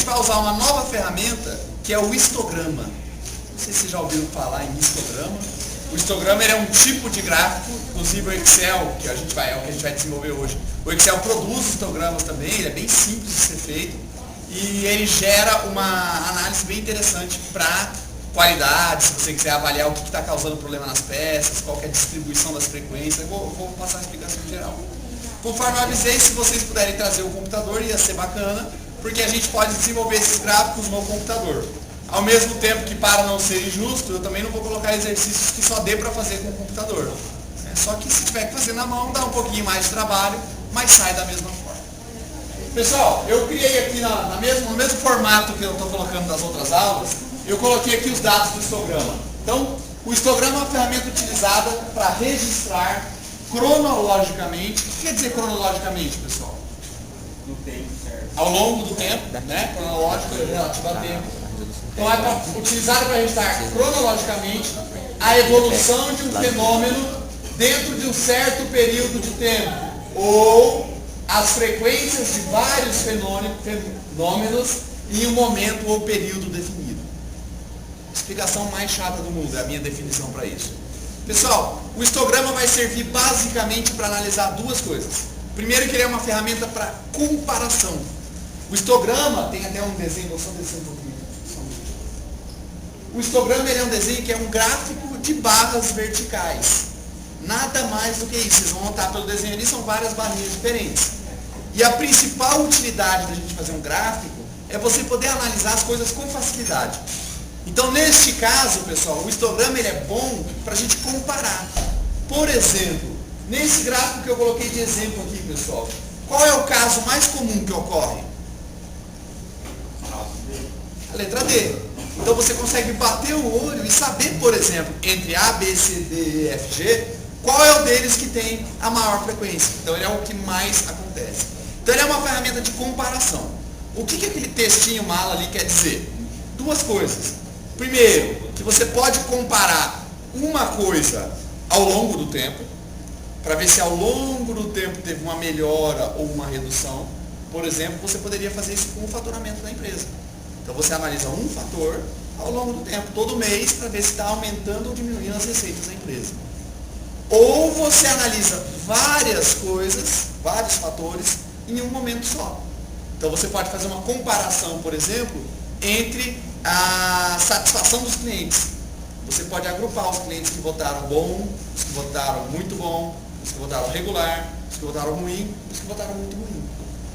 vai usar uma nova ferramenta que é o histograma. Não sei se vocês já ouviram falar em histograma. O histograma ele é um tipo de gráfico, inclusive o Excel, que é o que a gente vai desenvolver hoje. O Excel produz histogramas também, ele é bem simples de ser feito e ele gera uma análise bem interessante para qualidade, se você quiser avaliar o que está causando problema nas peças, qual que é a distribuição das frequências. Eu vou passar a explicação geral. Conforme eu avisei, se vocês puderem trazer o computador, ia ser bacana, porque a gente pode desenvolver esses gráficos no computador. Ao mesmo tempo que, para não ser injusto, eu também não vou colocar exercícios que só dê para fazer com o computador. Só que se tiver que fazer na mão, dá um pouquinho mais de trabalho, mas sai da mesma forma. Pessoal, eu criei aqui no mesmo formato que eu estou colocando nas outras aulas, eu coloquei aqui os dados do histograma. Então, o histograma é uma ferramenta utilizada para registrar cronologicamente. O que quer dizer cronologicamente, pessoal? No tempo, certo. Ao longo do tempo, né? Cronológico é relativo a tempo. Então é utilizado para registrar cronologicamente a evolução de um fenômeno dentro de um certo período de tempo, ou as frequências de vários fenômenos em um momento ou período definido. Explicação mais chata do mundo, é a minha definição para isso. Pessoal, o histograma vai servir basicamente para analisar duas coisas. Primeiro, que ele é uma ferramenta para comparação. O histograma, tem até um desenho, vou só descer um pouquinho. O histograma ele é um desenho que é um gráfico de barras verticais. Nada mais do que isso. Vocês vão notar pelo desenho ali, são várias barrinhas diferentes. E a principal utilidade da gente fazer um gráfico é você poder analisar as coisas com facilidade. Então, neste caso, pessoal, o histograma ele é bom para a gente comparar. Por exemplo, nesse gráfico que eu coloquei de exemplo aqui, pessoal, qual é o caso mais comum que ocorre? A letra D. Então você consegue bater o olho e saber, por exemplo, entre A, B, C, D, E, F, G, qual é o deles que tem a maior frequência. Então ele é o que mais acontece. Então ele é uma ferramenta de comparação. O que aquele textinho mala ali quer dizer? Duas coisas. Primeiro, que você pode comparar uma coisa ao longo do tempo, para ver se ao longo do tempo teve uma melhora ou uma redução. Por exemplo, você poderia fazer isso com o faturamento da empresa. Então você analisa um fator ao longo do tempo, todo mês, para ver se está aumentando ou diminuindo as receitas da empresa. Ou você analisa várias coisas, vários fatores, em um momento só. Então você pode fazer uma comparação, por exemplo, entre a satisfação dos clientes. Você pode agrupar os clientes que votaram bom, os que votaram muito bom, os que votaram regular, os que votaram ruim, os que votaram muito ruim.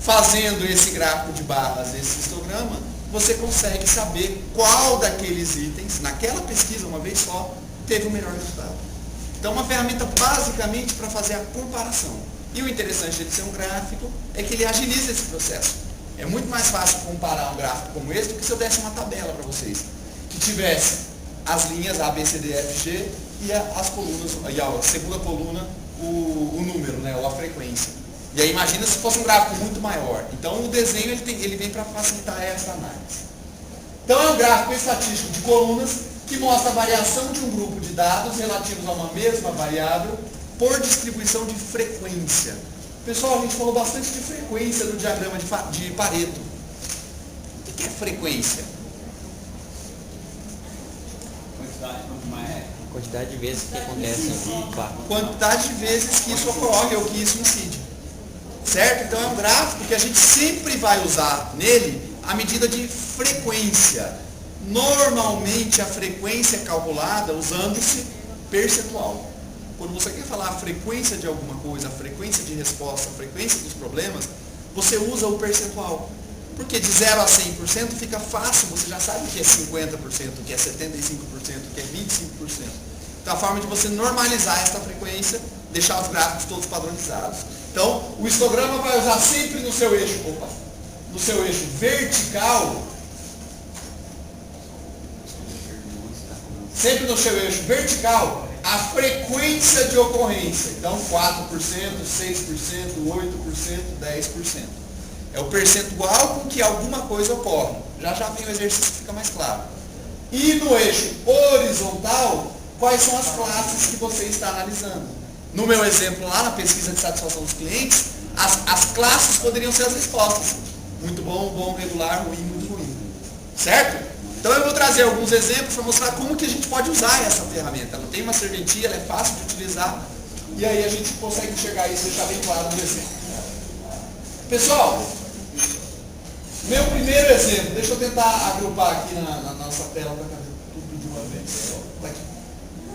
Fazendo esse gráfico de barras, esse histograma, você consegue saber qual daqueles itens, naquela pesquisa, uma vez só, teve o melhor resultado. Então, uma ferramenta basicamente para fazer a comparação. E o interessante de ser um gráfico é que ele agiliza esse processo. É muito mais fácil comparar um gráfico como esse do que se eu desse uma tabela para vocês, que tivesse as linhas A, B, C, D, F, G e as colunas, e a segunda coluna, o número, né, ou a frequência. E aí imagina se fosse um gráfico muito maior. Então o desenho ele vem para facilitar essa análise. Então é um gráfico estatístico de colunas que mostra a variação de um grupo de dados relativos a uma mesma variável por distribuição de frequência. Pessoal, a gente falou bastante de frequência no diagrama de Pareto. O que é frequência? Quantidade de vezes que acontece. Quantidade de vezes que isso ocorre ou que isso incide. Certo? Então é um gráfico que a gente sempre vai usar nele a medida de frequência. Normalmente a frequência é calculada usando-se percentual. Quando você quer falar a frequência de alguma coisa, a frequência de resposta, a frequência dos problemas, você usa o percentual. Porque de 0 a 100% fica fácil, você já sabe o que é 50%, o que é 75%, o que é 25%. Então a forma de você normalizar essa frequência, deixar os gráficos todos padronizados. Então, o histograma vai usar sempre no seu eixo vertical, sempre no seu eixo vertical, a frequência de ocorrência. Então, 4%, 6%, 8%, 10%. É o percentual com que alguma coisa ocorre. Já vem o exercício que fica mais claro. E no eixo horizontal, quais são as classes que você está analisando? No meu exemplo lá, na pesquisa de satisfação dos clientes, as classes poderiam ser as respostas. Muito bom, bom, regular, ruim, muito ruim. Certo? Então eu vou trazer alguns exemplos para mostrar como que a gente pode usar essa ferramenta. Ela tem uma serventia, ela é fácil de utilizar, e aí a gente consegue enxergar isso e deixar bem claro no exemplo. Pessoal, meu primeiro exemplo, deixa eu tentar agrupar aqui na nossa tela para tudo de uma vez. Tá aqui.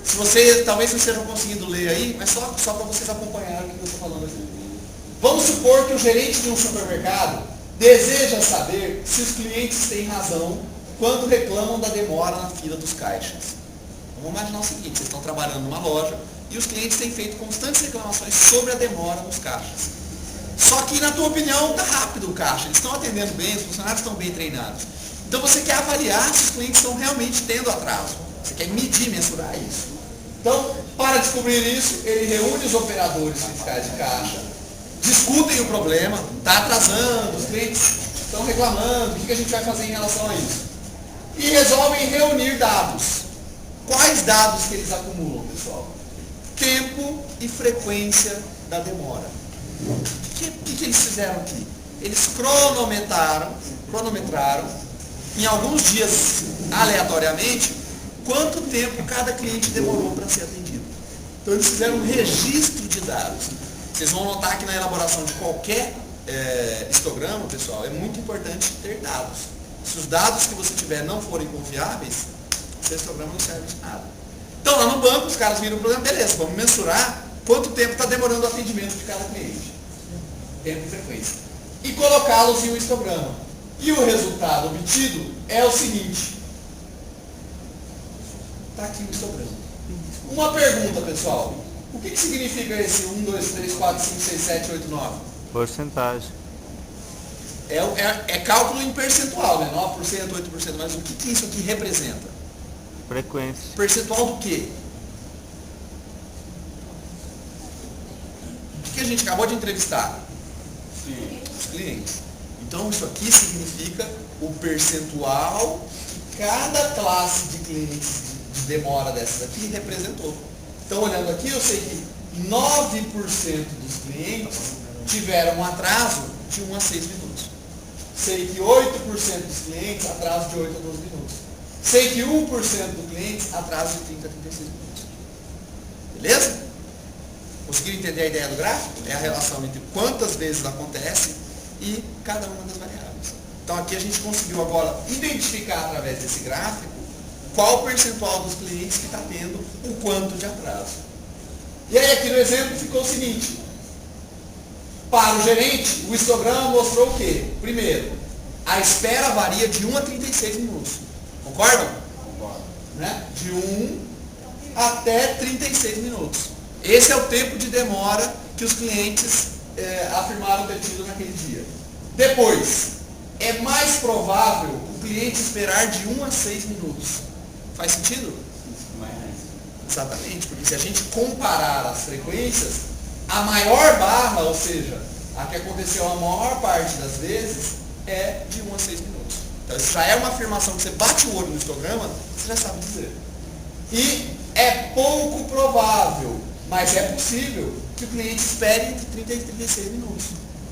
Se você, talvez não estejam conseguindo ler aí, mas só para vocês acompanharem o que eu estou falando aqui. Vamos supor que o gerente de um supermercado deseja saber se os clientes têm razão quando reclamam da demora na fila dos caixas. Vamos imaginar o seguinte, vocês estão trabalhando numa loja e os clientes têm feito constantes reclamações sobre a demora nos caixas. Só que, na tua opinião, está rápido o caixa, eles estão atendendo bem, os funcionários estão bem treinados. Então você quer avaliar se os clientes estão realmente tendo atraso. Você quer medir, mensurar isso. Então, para descobrir isso, ele reúne os operadores fiscais de caixa, discutem o problema, está atrasando, os clientes estão reclamando, o que a gente vai fazer em relação a isso? E resolvem reunir dados. Quais dados que eles acumulam, pessoal? Tempo e frequência da demora. O que eles fizeram aqui? Eles cronometraram, em alguns dias, aleatoriamente, quanto tempo cada cliente demorou para ser atendido. Então eles fizeram um registro de dados. Vocês vão notar que na elaboração de qualquer histograma, pessoal, é muito importante ter dados. Se os dados que você tiver não forem confiáveis, o seu histograma não serve de nada. Então lá no banco, os caras viram o problema, beleza, vamos mensurar quanto tempo está demorando o atendimento de cada cliente. Tempo e frequência. E colocá-los em um histograma. E o resultado obtido é o seguinte. Está aqui o histograma. Uma pergunta, pessoal. O que significa esse 1, 2, 3, 4, 5, 6, 7, 8, 9? Porcentagem. É cálculo em percentual, né? 9%, 8%, mas o que isso aqui representa? Frequência. Percentual do quê? O que a gente acabou de entrevistar? Sim. Os clientes. Então isso aqui significa o percentual que cada classe de clientes de demora dessas aqui representou. Então olhando aqui eu sei que 9% dos clientes tiveram um atraso de 1 a 6 minutos. Sei que 8% dos clientes atraso de 8 a 12 minutos. Sei que 1% dos clientes atraso de 30 a 36 minutos. Beleza? Conseguiram entender a ideia do gráfico? É a relação entre quantas vezes acontece e cada uma das variáveis. Então aqui a gente conseguiu agora identificar através desse gráfico qual o percentual dos clientes que está tendo o quanto de atraso. E aí aqui no exemplo ficou o seguinte. Para o gerente, o histograma mostrou o quê? Primeiro, a espera varia de 1 a 36 minutos. Concordam? Concordo. Né? De 1 até 36 minutos. Esse é o tempo de demora que os clientes afirmaram ter tido naquele dia. Depois, é mais provável o cliente esperar de 1 a 6 minutos. Faz sentido? Exatamente, porque se a gente comparar as frequências, a maior barra, ou seja, a que aconteceu a maior parte das vezes, é de 1 a 6 minutos. Então isso já é uma afirmação que você bate o olho no histograma, você já sabe dizer. E é pouco provável, mas é possível que o cliente espere entre 30 e 36 minutos.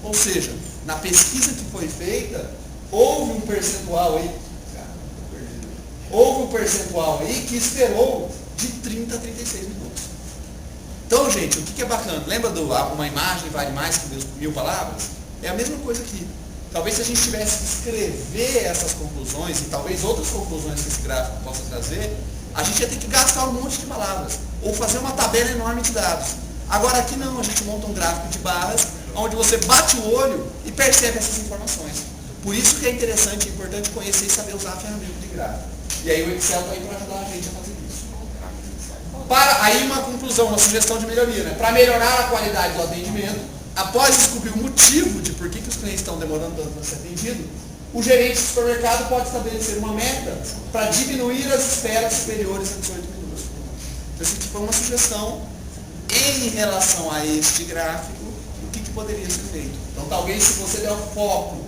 Ou seja, na pesquisa que foi feita, houve um percentual aí que esperou de 30 a 36 minutos. Então, gente, o que é bacana? Lembra do uma imagem vale mais que 1000 palavras? É a mesma coisa aqui. Talvez se a gente tivesse que escrever essas conclusões e talvez outras conclusões que esse gráfico possa trazer, a gente ia ter que gastar um monte de palavras ou fazer uma tabela enorme de dados. Agora aqui não, a gente monta um gráfico de barras onde você bate o olho e percebe essas informações. Por isso que é interessante e importante conhecer e saber usar a ferramenta de gráfico. E aí o Excel está aí para ajudar a gente a fazer isso. Aí uma conclusão, uma sugestão de melhoria, né? Para melhorar a qualidade do atendimento, após descobrir o motivo de por que os clientes estão demorando tanto para ser atendido, o gerente do supermercado pode estabelecer uma meta para diminuir as esperas superiores a 18 minutos. Então, isso aqui foi uma sugestão em relação a este gráfico, o que poderia ser feito. Então, talvez se você der o foco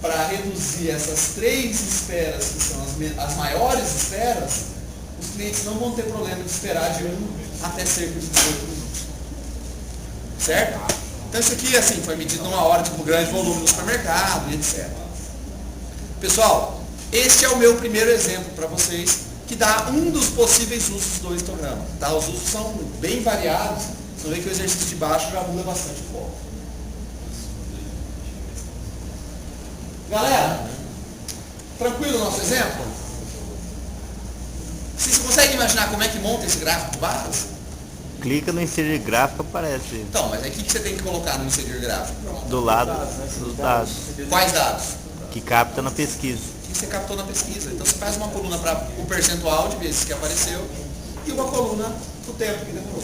para reduzir essas 3 esperas, que são as maiores esperas, os clientes não vão ter problema de esperar de 1 até cerca de 18 minutos. Certo? Então isso aqui assim, foi medido numa hora, tipo, grande volume no supermercado e etc. Pessoal, Este é o meu primeiro exemplo para vocês, que dá um dos possíveis usos do histograma. Tá? Os usos são bem variados, você vê que o exercício de baixo já muda bastante o foco. Galera, tranquilo o nosso exemplo? Vocês conseguem imaginar como é que monta esse gráfico de barras? Clica no inserir gráfico, aparece Então, mas aí o que você tem que colocar no inserir gráfico? do lado dos dados Quais dados? que capta na pesquisa. O que você captou na pesquisa. Então você faz uma coluna para o percentual de vezes que apareceu e uma coluna do tempo que demorou.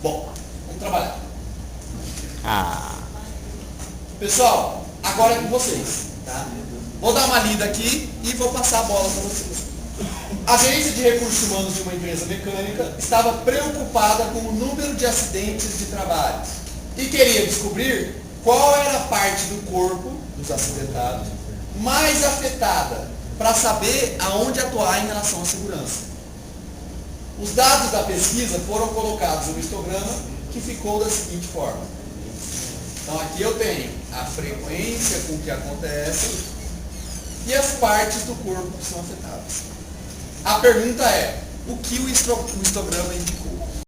Bom, vamos trabalhar. Ah, Pessoal, agora é com vocês. Tá? Vou dar uma lida aqui e vou passar a bola para vocês. A gerência de recursos humanos de uma empresa mecânica estava preocupada com o número de acidentes de trabalho e queria descobrir qual era a parte do corpo dos acidentados mais afetada para saber aonde atuar em relação à segurança. Os dados da pesquisa foram colocados no histograma que ficou da seguinte forma. Então aqui eu tenho a frequência com que acontece e as partes do corpo que são afetadas. A pergunta é, o que o histograma indica?